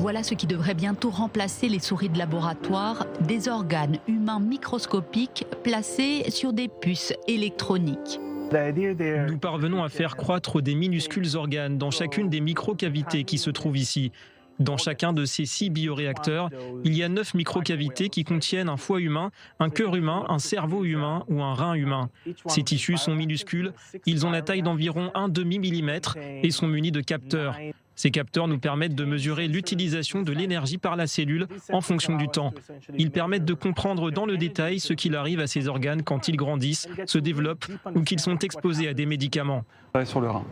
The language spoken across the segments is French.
Voilà ce qui devrait bientôt remplacer les souris de laboratoire, des organes humains microscopiques placés sur des puces électroniques. Nous parvenons à faire croître des minuscules organes dans chacune des microcavités qui se trouvent ici. Dans chacun de ces 6 bioréacteurs, il y a 9 microcavités qui contiennent un foie humain, un cœur humain, un cerveau humain ou un rein humain. Ces tissus sont minuscules, ils ont la taille d'environ 1/2 millimètre et sont munis de capteurs. Ces capteurs nous permettent de mesurer l'utilisation de l'énergie par la cellule en fonction du temps. Ils permettent de comprendre dans le détail ce qu'il arrive à ces organes quand ils grandissent, se développent ou qu'ils sont exposés à des médicaments. Je travaille sur le rein.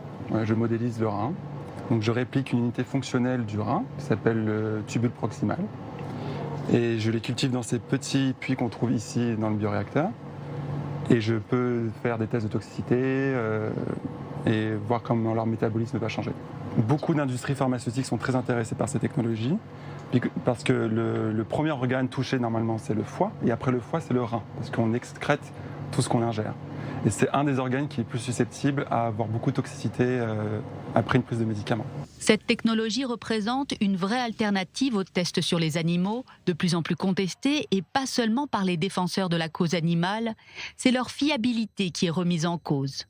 Je modélise le rein. Donc je réplique une unité fonctionnelle du rein qui s'appelle le tubule proximal. Et je les cultive dans ces petits puits qu'on trouve ici dans le bioréacteur. Et je peux faire des tests de toxicité et voir comment leur métabolisme va changer. Beaucoup d'industries pharmaceutiques sont très intéressées par ces technologies parce que le premier organe touché normalement c'est le foie et après le foie c'est le rein parce qu'on excrète tout ce qu'on ingère. Et c'est un des organes qui est plus susceptible à avoir beaucoup de toxicité après une prise de médicaments. Cette technologie représente une vraie alternative aux tests sur les animaux, de plus en plus contestés et pas seulement par les défenseurs de la cause animale, c'est leur fiabilité qui est remise en cause.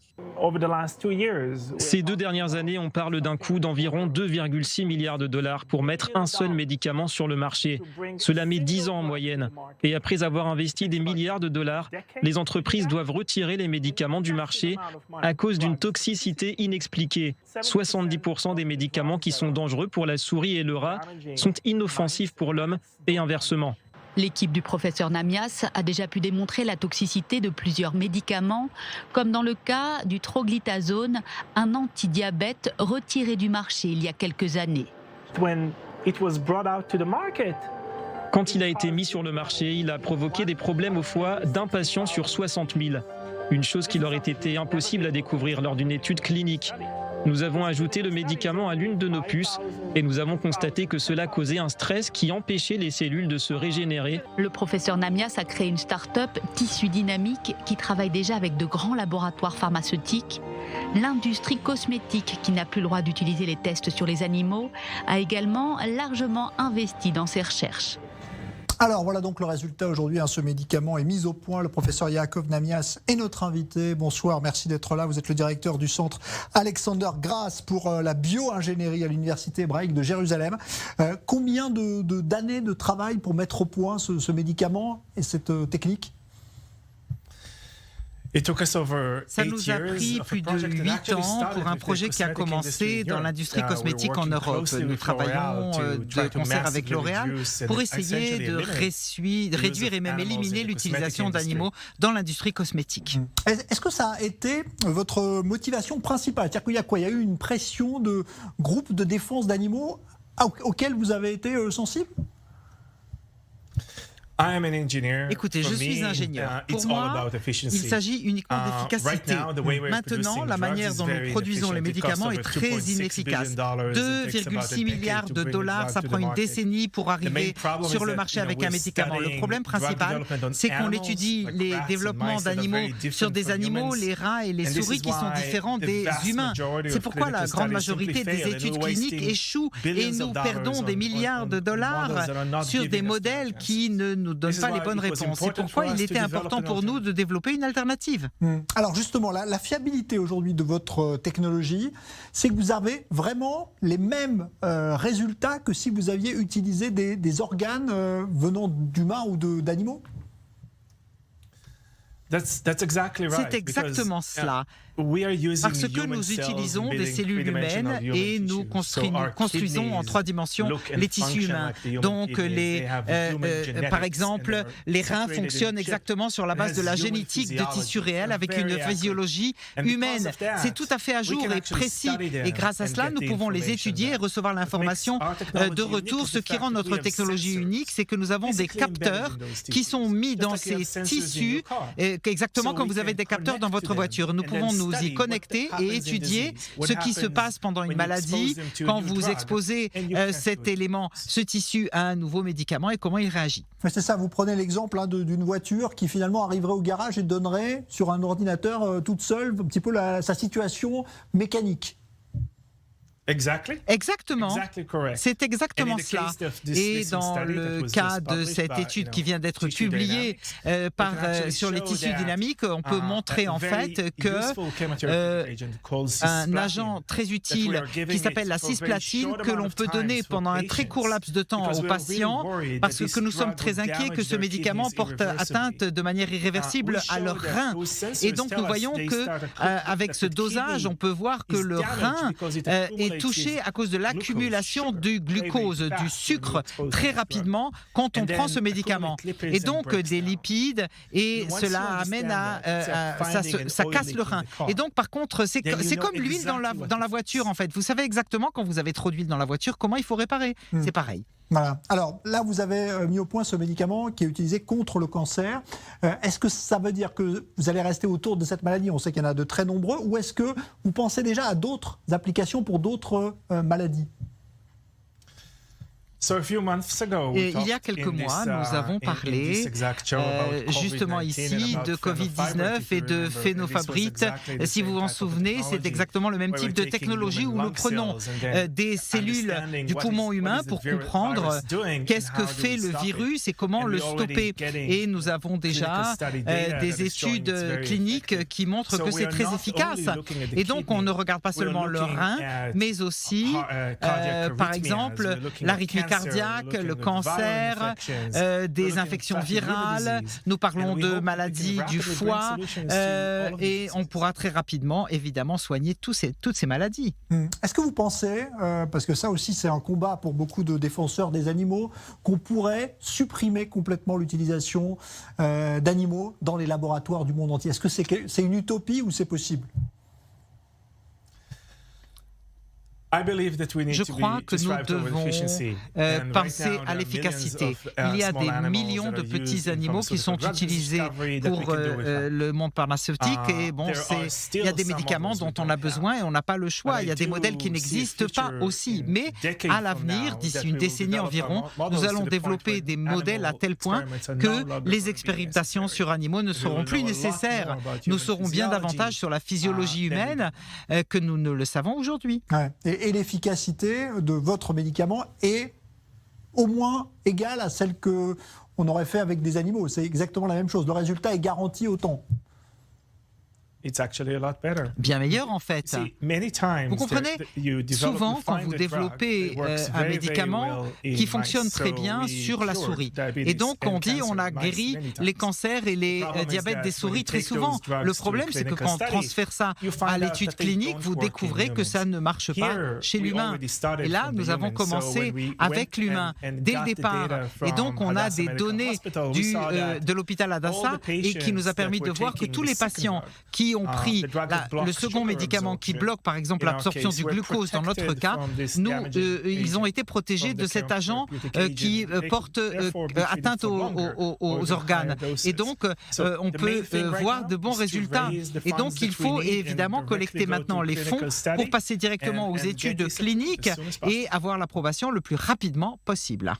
Ces 2 dernières années, on parle d'un coût d'environ 2,6 milliards de dollars pour mettre un seul médicament sur le marché. Cela met 10 ans en moyenne. Et après avoir investi des milliards de dollars, les entreprises doivent retirer les médicaments du marché à cause d'une toxicité inexpliquée. 70% des médicaments qui sont dangereux pour la souris et le rat sont inoffensifs pour l'homme et inversement. L'équipe du professeur Namias a déjà pu démontrer la toxicité de plusieurs médicaments, comme dans le cas du troglitazone, un antidiabète retiré du marché il y a quelques années. Quand il a été mis sur le marché, il a provoqué des problèmes au foie d'un patient sur 60 000. Une chose qui leur aurait été impossible à découvrir lors d'une étude clinique. Nous avons ajouté le médicament à l'une de nos puces et nous avons constaté que cela causait un stress qui empêchait les cellules de se régénérer. Le professeur Namias a créé une start-up, Tissu Dynamique, qui travaille déjà avec de grands laboratoires pharmaceutiques. L'industrie cosmétique, qui n'a plus le droit d'utiliser les tests sur les animaux, a également largement investi dans ces recherches. Alors voilà donc le résultat aujourd'hui, ce médicament est mis au point. Le professeur Yaakov Namias est notre invité. Bonsoir, merci d'être là. Vous êtes le directeur du centre Alexander Gras pour la bio-ingénierie à l'université hébraïque de Jérusalem. Combien d'années de travail pour mettre au point ce médicament et cette technique ? Ça nous a pris plus de 8 ans pour un projet qui a commencé dans l'industrie cosmétique en Europe. Nous travaillons de concert avec L'Oréal pour essayer de réduire et même éliminer l'utilisation d'animaux dans l'industrie cosmétique. Est-ce que ça a été votre motivation principale ? C'est-à-dire qu'il y a quoi ? Il y a eu une pression de groupes de défense d'animaux auxquels vous avez été sensible ? Écoutez, je suis ingénieur. Pour moi, il s'agit uniquement d'efficacité. Maintenant, la manière dont nous produisons les médicaments est très inefficace. 2,6 milliards de dollars, ça prend une décennie pour arriver sur le marché avec un médicament. Le problème principal, c'est qu'on étudie les développements d'animaux sur des animaux, les rats et les souris qui sont différents des humains. C'est pourquoi la grande majorité des études cliniques échouent et nous perdons des milliards de dollars sur des modèles qui ne nous donnent pas les bonnes réponses. C'est pourquoi il était important pour nous de développer une alternative. Alors justement, la fiabilité aujourd'hui de votre technologie, c'est que vous avez vraiment les mêmes résultats que si vous aviez utilisé des organes venant d'humains ou d'animaux ? C'est exactement cela. Parce que nous utilisons des cellules humaines et nous construisons en 3 dimensions les tissus humains. Donc, par exemple, les reins fonctionnent exactement sur la base de la génétique de tissus réels avec une physiologie humaine. C'est tout à fait à jour et précis. Et grâce à cela, nous pouvons les étudier et recevoir l'information de retour. Ce qui rend notre technologie unique, c'est que nous avons des capteurs qui sont mis dans ces tissus, exactement comme vous avez des capteurs dans votre voiture. Nous pouvons nous y connecter et étudier ce qui se passe pendant une maladie quand vous exposez cet élément, ce tissu à un nouveau médicament et comment il réagit. C'est ça, vous prenez l'exemple d'une voiture qui finalement arriverait au garage et donnerait sur un ordinateur toute seule un petit peu sa situation mécanique. Exactement. C'est exactement cela. Et dans le cas de cette étude qui vient d'être publiée sur les tissus dynamiques, on peut montrer en fait qu'un agent très utile qui s'appelle la cisplatine, que l'on peut donner pendant un très court laps de temps aux patients, parce que nous sommes très inquiets que ce médicament porte atteinte de manière irréversible à leur rein. Et donc nous voyons que avec ce dosage, on peut voir que le rein est touché à cause de l'accumulation du glucose, du sucre, très rapidement quand on prend ce médicament. Et donc des lipides, et cela amène ça casse le rein. Et donc par contre, c'est comme l'huile dans la voiture en fait. Vous savez exactement quand vous avez trop d'huile dans la voiture, comment il faut réparer. C'est pareil. Voilà. Alors là, vous avez mis au point ce médicament qui est utilisé contre le cancer. Est-ce que ça veut dire que vous allez rester autour de cette maladie? On sait qu'il y en a de très nombreux. Ou est-ce que vous pensez déjà à d'autres applications pour d'autres maladies? Et il y a quelques mois, nous avons parlé justement ici de Covid-19 et de phénofabrite. Si vous vous en souvenez, c'est exactement le même type de technologie où nous prenons des cellules du poumon humain pour comprendre qu'est-ce que fait le virus et comment le stopper. Et nous avons déjà des études cliniques qui montrent que c'est très efficace. Et donc, on ne regarde pas seulement le rein, mais aussi, par exemple, l'arythmie cardiaque, le cancer, des infections virales. Nous parlons de maladies du foie et on pourra très rapidement, évidemment, soigner toutes ces maladies. Est-ce que vous pensez, parce que ça aussi c'est un combat pour beaucoup de défenseurs des animaux, qu'on pourrait supprimer complètement l'utilisation d'animaux dans les laboratoires du monde entier? Est-ce que c'est une utopie ou c'est possible? Je crois que nous devons penser à l'efficacité. Il y a des millions de petits animaux qui sont utilisés pour le monde pharmaceutique et bon, il y a des médicaments dont on a besoin et on n'a pas le choix. Il y a des modèles qui n'existent pas aussi. Mais à l'avenir, d'ici une décennie environ, nous allons développer des modèles à tel point que les expérimentations sur animaux ne seront plus nécessaires. Nous saurons bien davantage sur la physiologie humaine que nous ne le savons aujourd'hui. Ouais. Et l'efficacité de votre médicament est au moins égale à celle qu'on aurait fait avec des animaux. C'est exactement la même chose. Le résultat est garanti autant. Bien meilleur en fait. Vous comprenez, souvent quand vous développez un médicament qui fonctionne très bien sur la souris, et donc on dit on a guéri les cancers et les diabètes des souris très souvent. Le problème c'est que quand on transfère ça à l'étude clinique, vous découvrez que ça ne marche pas chez l'humain. Et là, nous avons commencé avec l'humain dès le départ. Et donc on a des données de l'hôpital Hadassah et qui nous a permis de voir que tous les patients qui ont pris le second médicament qui bloque par exemple l'absorption du glucose dans notre cas, ils ont été protégés de cet agent qui porte atteinte aux organes. Et donc on peut voir de bons résultats. Et donc il faut évidemment collecter maintenant les fonds pour passer directement aux études cliniques et avoir l'approbation le plus rapidement possible.